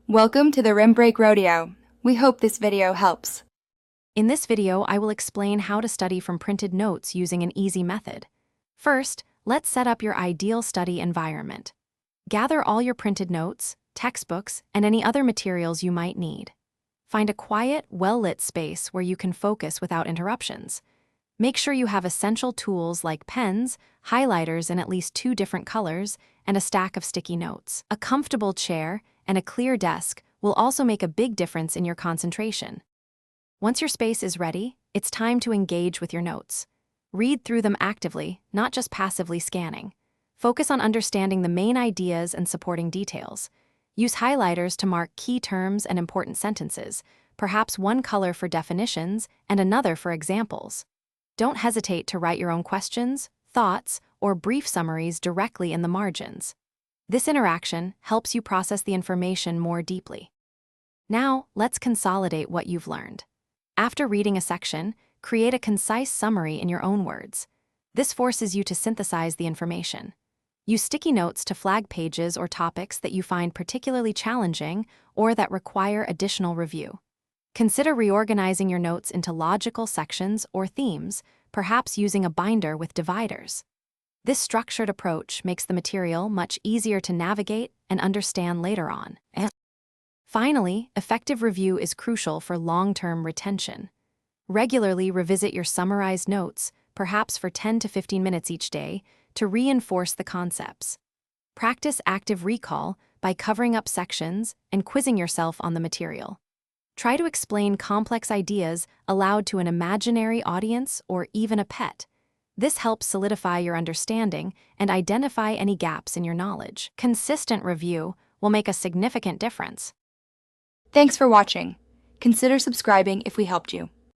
Welcome to the Rim Break Rodeo. We hope this video helps. In this video, I will explain how to study from printed notes using an easy method. First, let's set up your ideal study environment. Gather all your printed notes, textbooks, and any other materials you might need. Find a quiet, well-lit space where you can focus without interruptions. Make sure you have essential tools like pens, highlighters in at least 2 different colors, and a stack of sticky notes. A comfortable chair and a clear desk will also make a big difference in your concentration. Once your space is ready, it's time to engage with your notes. Read through them actively, not just passively scanning. Focus on understanding the main ideas and supporting details. Use highlighters to mark key terms and important sentences, perhaps one color for definitions and another for examples. Don't hesitate to write your own questions, thoughts, or brief summaries directly in the margins. This interaction helps you process the information more deeply. Now, let's consolidate what you've learned. After reading a section, create a concise summary in your own words. This forces you to synthesize the information. Use sticky notes to flag pages or topics that you find particularly challenging or that require additional review. Consider reorganizing your notes into logical sections or themes, perhaps using a binder with dividers. This structured approach makes the material much easier to navigate and understand later on. Finally, effective review is crucial for long-term retention. Regularly revisit your summarized notes, perhaps for 10 to 15 minutes each day, to reinforce the concepts. Practice active recall by covering up sections and quizzing yourself on the material. Try to explain complex ideas aloud to an imaginary audience or even a pet. This helps solidify your understanding and identify any gaps in your knowledge. Consistent review will make a significant difference. Thanks for watching. Consider subscribing if we helped you.